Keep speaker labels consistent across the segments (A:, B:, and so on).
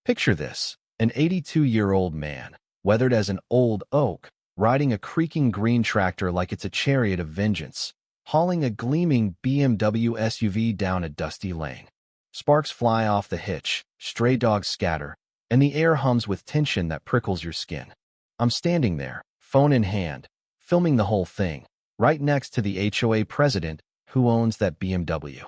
A: Picture this, an 82-year-old man, weathered as an old oak, riding a creaking green tractor like it's a chariot of vengeance, hauling a gleaming BMW SUV down a dusty lane. Sparks fly off the hitch, stray dogs scatter, and the air hums with tension that prickles your skin. I'm standing there, phone in hand, filming the whole thing, right next to the HOA president who owns that BMW.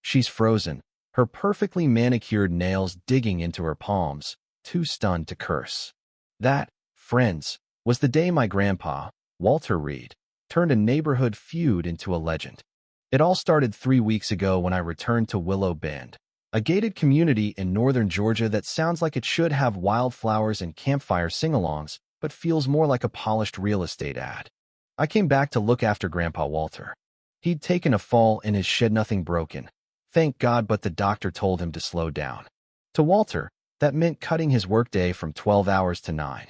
A: She's frozen, her perfectly manicured nails digging into her palms, too stunned to curse. That, friends, was the day my grandpa, Walter Reed, turned a neighborhood feud into a legend. It all started 3 weeks ago when I returned to Willow Bend, a gated community in northern Georgia that sounds like it should have wildflowers and campfire sing-alongs, but feels more like a polished real estate ad. I came back to look after Grandpa Walter. He'd taken a fall in his shed, nothing broken. Thank God, but the doctor told him to slow down. To Walter, that meant cutting his workday from 12 hours to 9.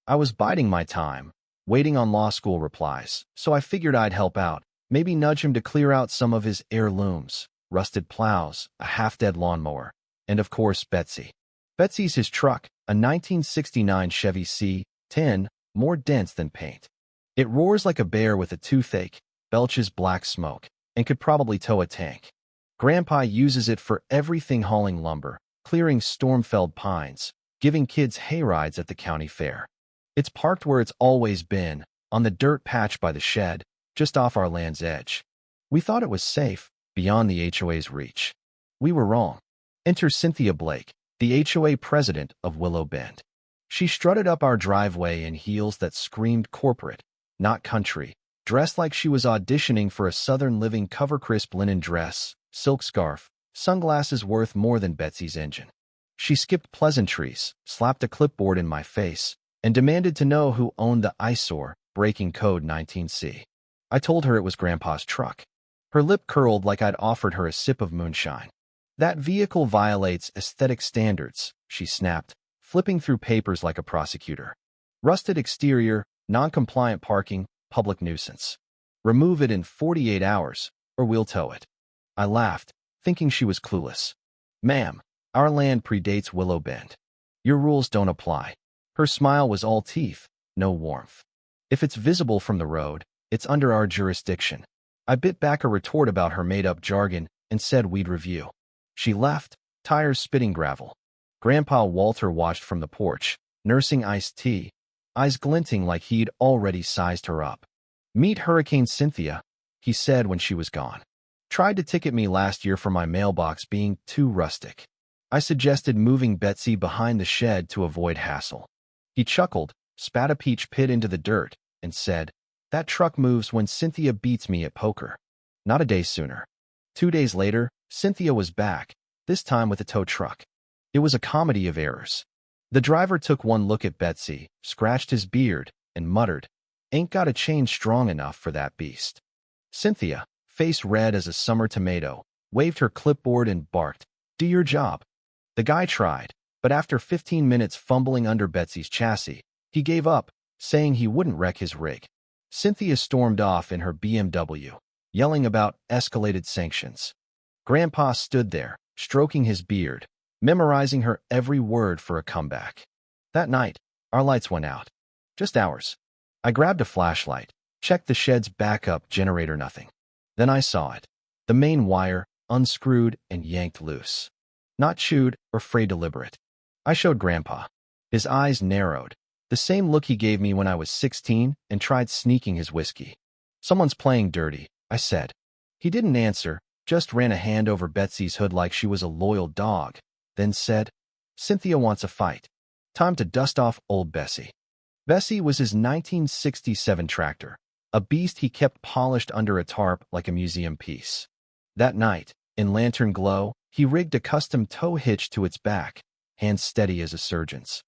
A: I was biding my time, waiting on law school replies, so I figured I'd help out, maybe nudge him to clear out some of his heirlooms, rusted plows, a half-dead lawnmower, and of course Betsy. Betsy's his truck, a 1969 Chevy C10, more dense than paint. It roars like a bear with a toothache, belches black smoke, and could probably tow a tank. Grandpa uses it for everything: hauling lumber, clearing storm-felled pines, giving kids hayrides at the county fair. It's parked where it's always been, on the dirt patch by the shed, just off our land's edge. We thought it was safe, beyond the HOA's reach. We were wrong. Enter Cynthia Blake, the HOA president of Willow Bend. She strutted up our driveway in heels that screamed corporate, not country, dressed like she was auditioning for a Southern Living cover-crisp linen dress, silk scarf, sunglasses worth more than Betsy's engine. She skipped pleasantries, slapped a clipboard in my face, and demanded to know who owned the eyesore, breaking code 19C. I told her it was Grandpa's truck. Her lip curled like I'd offered her a sip of moonshine. That vehicle violates aesthetic standards, she snapped, flipping through papers like a prosecutor. Rusted exterior, non-compliant parking, public nuisance. Remove it in 48 hours, or we'll tow it. I laughed, thinking she was clueless. Ma'am, our land predates Willow Bend. Your rules don't apply. Her smile was all teeth, no warmth. If it's visible from the road, it's under our jurisdiction. I bit back a retort about her made-up jargon and said we'd review. She left, tires spitting gravel. Grandpa Walter watched from the porch, nursing iced tea, eyes glinting like he'd already sized her up. Meet Hurricane Cynthia, he said when she was gone. Tried to ticket me last year for my mailbox being too rustic. I suggested moving Betsy behind the shed to avoid hassle. He chuckled, spat a peach pit into the dirt, and said, "That truck moves when Cynthia beats me at poker." Not a day sooner. 2 days later, Cynthia was back, this time with a tow truck. It was a comedy of errors. The driver took one look at Betsy, scratched his beard, and muttered, "Ain't got a chain strong enough for that beast." Cynthia, face red as a summer tomato, waved her clipboard and barked, "Do your job." The guy tried, but after 15 minutes fumbling under Betsy's chassis, he gave up, saying he wouldn't wreck his rig. Cynthia stormed off in her BMW, yelling about escalated sanctions. Grandpa stood there, stroking his beard, memorizing her every word for a comeback. That night, our lights went out. Just ours. I grabbed a flashlight, checked the shed's backup generator, nothing. Then I saw it. The main wire, unscrewed and yanked loose. Not chewed or frayed, deliberate. I showed Grandpa. His eyes narrowed, the same look he gave me when I was 16 and tried sneaking his whiskey. "Someone's playing dirty," I said. He didn't answer, just ran a hand over Betsy's hood like she was a loyal dog, then said, "Cynthia wants a fight. Time to dust off old Bessie." Bessie was his 1967 tractor, a beast he kept polished under a tarp like a museum piece. That night, in lantern glow, he rigged a custom tow hitch to its back, hands steady as a surgeon's.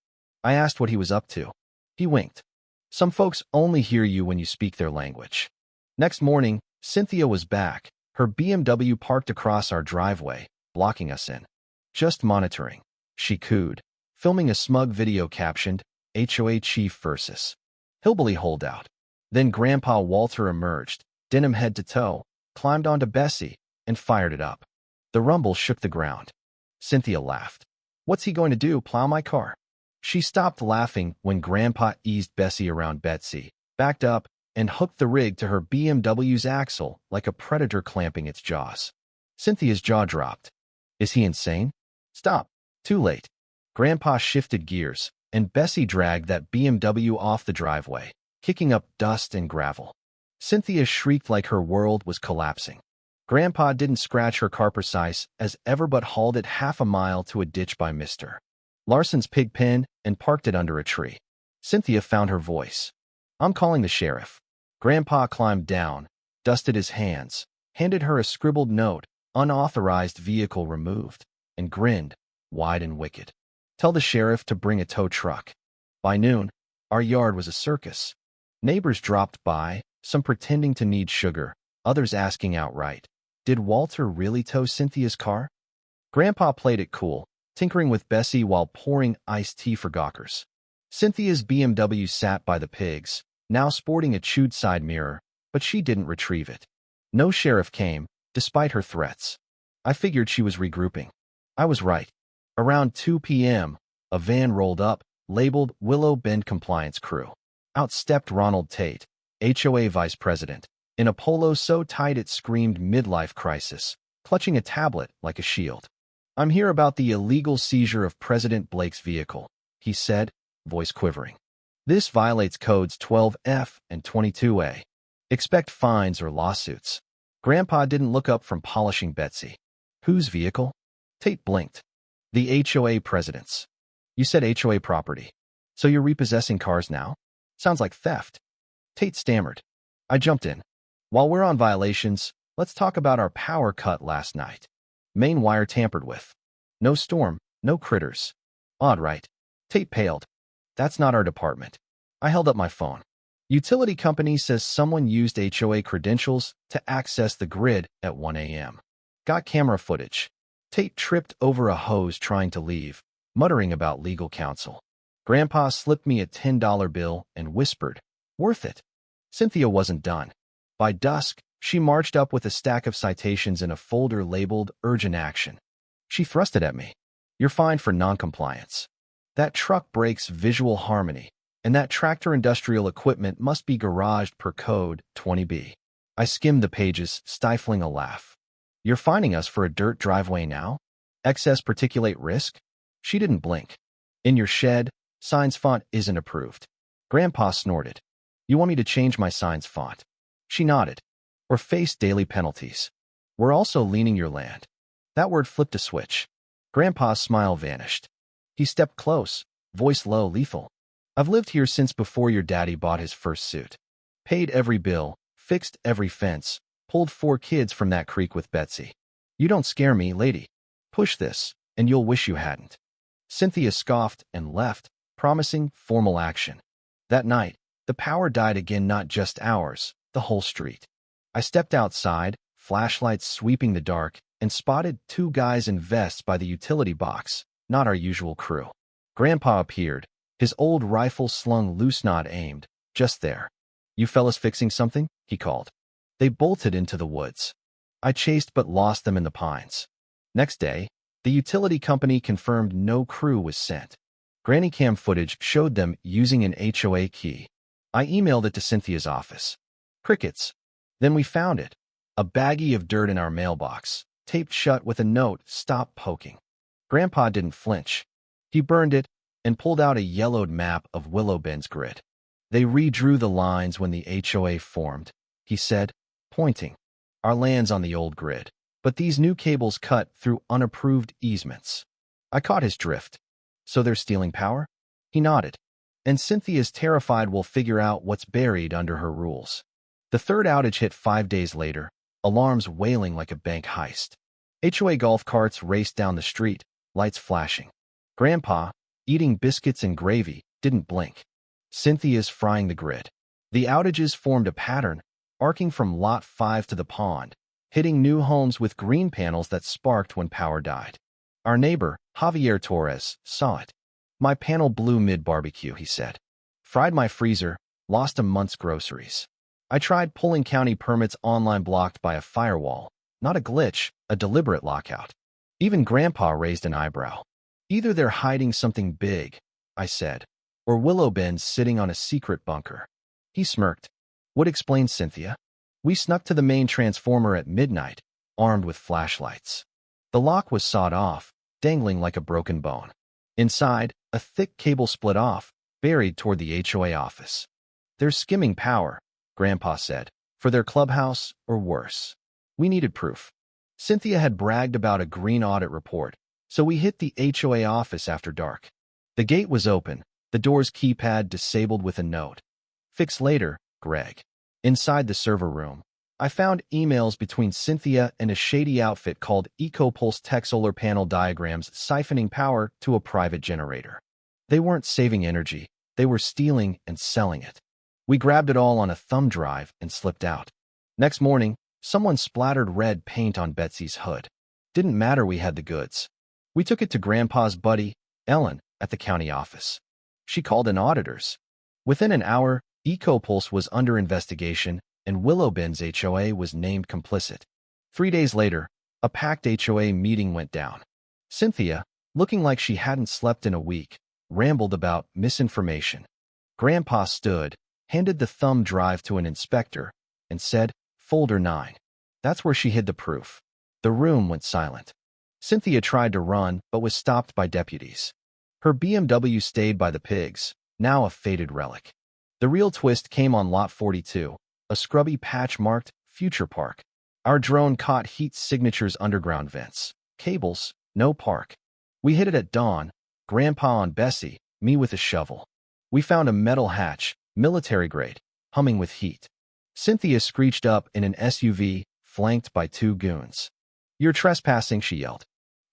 A: I asked what he was up to. He winked. "Some folks only hear you when you speak their language." Next morning, Cynthia was back, her BMW parked across our driveway, blocking us in. "Just monitoring," she cooed, filming a smug video captioned, "HOA Chief versus Hillbilly Holdout." Then Grandpa Walter emerged, denim head to toe, climbed onto Bessie, and fired it up. The rumble shook the ground. Cynthia laughed. What's he going to do, plow my car? She stopped laughing when Grandpa eased Bessie around Betsy, backed up, and hooked the rig to her BMW's axle like a predator clamping its jaws. Cynthia's jaw dropped. Is he insane? Stop. Too late. Grandpa shifted gears, and Bessie dragged that BMW off the driveway, kicking up dust and gravel. Cynthia shrieked like her world was collapsing. Grandpa didn't scratch her car precise as ever but hauled it half a mile to a ditch by Mr. Larson's pig pen and parked it under a tree. Cynthia found her voice. I'm calling the sheriff. Grandpa climbed down, dusted his hands, handed her a scribbled note, unauthorized vehicle removed, and grinned, wide and wicked. Tell the sheriff to bring a tow truck. By noon, our yard was a circus. Neighbors dropped by, some pretending to need sugar, others asking outright, did Walter really tow Cynthia's car? Grandpa played it cool, tinkering with Bessie while pouring iced tea for gawkers. Cynthia's BMW sat by the pigs, now sporting a chewed side mirror, but she didn't retrieve it. No sheriff came, despite her threats. I figured she was regrouping. I was right. Around 2 p.m., a van rolled up, labeled Willow Bend Compliance Crew. Out stepped Ronald Tate, HOA vice president, in a polo so tight it screamed midlife crisis, clutching a tablet like a shield. I'm here about the illegal seizure of President Blake's vehicle, he said, voice quivering. This violates codes 12F and 22A. Expect fines or lawsuits. Grandpa didn't look up from polishing Betsy. Whose vehicle? Tate blinked. The HOA president's. You said HOA property. So you're repossessing cars now? Sounds like theft. Tate stammered. I jumped in. While we're on violations, let's talk about our power cut last night. Main wire tampered with. No storm, no critters. Odd, right? Tate paled. That's not our department. I held up my phone. Utility company says someone used HOA credentials to access the grid at 1 a.m. Got camera footage. Tate tripped over a hose trying to leave, muttering about legal counsel. Grandpa slipped me a $10 bill and whispered, worth it. Cynthia wasn't done. By dusk, she marched up with a stack of citations in a folder labeled Urgent Action. She thrust it at me. You're fined for noncompliance. That truck breaks visual harmony, and that tractor industrial equipment must be garaged per code 20B. I skimmed the pages, stifling a laugh. You're fining us for a dirt driveway now? Excess particulate risk? She didn't blink. In your shed, signs font isn't approved. Grandpa snorted. You want me to change my signs font? She nodded. Or face daily penalties. We're also leaning your land. That word flipped a switch. Grandpa's smile vanished. He stepped close, voice low, lethal. I've lived here since before your daddy bought his first suit. Paid every bill, fixed every fence, pulled 4 kids from that creek with Betsy. You don't scare me, lady. Push this, and you'll wish you hadn't. Cynthia scoffed and left, promising formal action. That night, the power died again, not just ours, the whole street. I stepped outside, flashlights sweeping the dark, and spotted 2 guys in vests by the utility box, not our usual crew. Grandpa appeared, his old rifle slung loose, not aimed, just there. You fellas fixing something? He called. They bolted into the woods. I chased but lost them in the pines. Next day, the utility company confirmed no crew was sent. Granny cam footage showed them using an HOA key. I emailed it to Cynthia's office. Crickets. Then we found it. A baggie of dirt in our mailbox, taped shut with a note, "Stop poking." Grandpa didn't flinch. He burned it and pulled out a yellowed map of Willow Bend's grid. They redrew the lines when the HOA formed, he said, pointing. Our land's on the old grid, but these new cables cut through unapproved easements. I caught his drift. So they're stealing power? He nodded. And Cynthia's terrified we'll figure out what's buried under her rules. The third outage hit 5 days later, alarms wailing like a bank heist. HOA golf carts raced down the street, lights flashing. Grandpa, eating biscuits and gravy, didn't blink. Cynthia's frying the grid. The outages formed a pattern, arcing from Lot 5 to the pond, hitting new homes with green panels that sparked when power died. Our neighbor, Javier Torres, saw it. My panel blew mid-barbecue, he said. Fried my freezer, lost a month's groceries. I tried pulling county permits online, blocked by a firewall. Not a glitch, a deliberate lockout. Even Grandpa raised an eyebrow. Either they're hiding something big, I said, or Willow Ben's sitting on a secret bunker. He smirked. Would explain, Cynthia. We snuck to the main transformer at midnight, armed with flashlights. The lock was sawed off, dangling like a broken bone. Inside, a thick cable split off, buried toward the HOA office. They're skimming power, Grandpa said, for their clubhouse or worse. We needed proof. Cynthia had bragged about a green audit report, so we hit the HOA office after dark. The gate was open, the door's keypad disabled with a note. Fix later, Greg. Inside the server room, I found emails between Cynthia and a shady outfit called EcoPulse Tech solar panel diagrams siphoning power to a private generator. They weren't saving energy, they were stealing and selling it. We grabbed it all on a thumb drive and slipped out. Next morning, someone splattered red paint on Betsy's hood. Didn't matter, we had the goods. We took it to Grandpa's buddy, Ellen, at the county office. She called in auditors. Within an hour, EcoPulse was under investigation and Willow Ben's HOA was named complicit. 3 days later, a packed HOA meeting went down. Cynthia, looking like she hadn't slept in a week, rambled about misinformation. Grandpa stood, handed the thumb drive to an inspector, and said, "Folder 9. That's where she hid the proof. The room went silent. Cynthia tried to run, but was stopped by deputies. Her BMW stayed by the pigs, now a faded relic. The real twist came on Lot 42, a scrubby patch marked Future Park. Our drone caught heat signatures underground vents. Cables, no park. We hit it at dawn, Grandpa on Bessie, me with a shovel. We found a metal hatch, military grade, humming with heat. Cynthia screeched up in an SUV, flanked by 2 goons. "You're trespassing," she yelled.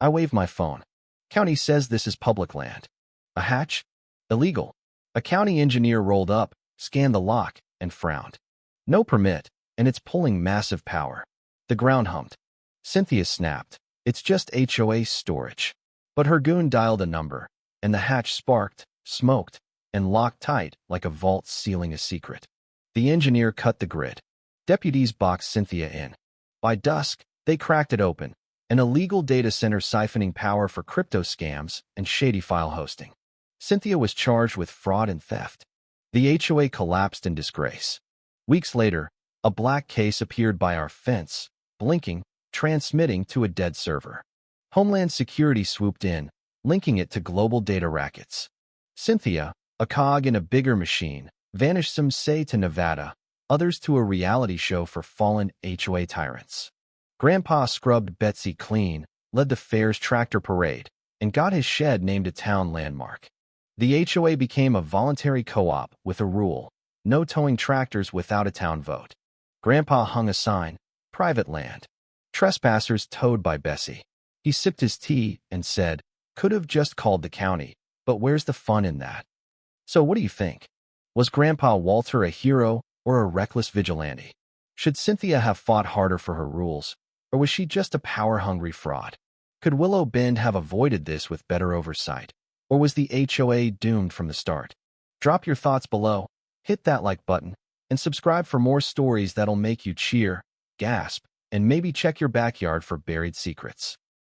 A: I waved my phone. "County says this is public land." "A hatch? Illegal." A county engineer rolled up, scanned the lock, and frowned. "No permit, and it's pulling massive power." The ground hummed. Cynthia snapped. "It's just HOA storage." But her goon dialed a number, and the hatch sparked, smoked, and locked tight like a vault sealing a secret. The engineer cut the grid. Deputies boxed Cynthia in. By dusk, they cracked it open, an illegal data center siphoning power for crypto scams and shady file hosting. Cynthia was charged with fraud and theft. The HOA collapsed in disgrace. Weeks later, a black case appeared by our fence, blinking, transmitting to a dead server. Homeland Security swooped in, linking it to global data rackets. Cynthia, a cog in a bigger machine, vanished, some say to Nevada, others to a reality show for fallen HOA tyrants. Grandpa scrubbed Betsy clean, led the fair's tractor parade, and got his shed named a town landmark. The HOA became a voluntary co-op with a rule: no towing tractors without a town vote. Grandpa hung a sign, "Private land. Trespassers towed by Bessie." He sipped his tea and said, "Could have just called the county, but where's the fun in that?" So what do you think? Was Grandpa Walter a hero or a reckless vigilante? Should Cynthia have fought harder for her rules, or was she just a power-hungry fraud? Could Willow Bend have avoided this with better oversight, or was the HOA doomed from the start? Drop your thoughts below, hit that like button, and subscribe for more stories that'll make you cheer, gasp, and maybe check your backyard for buried secrets.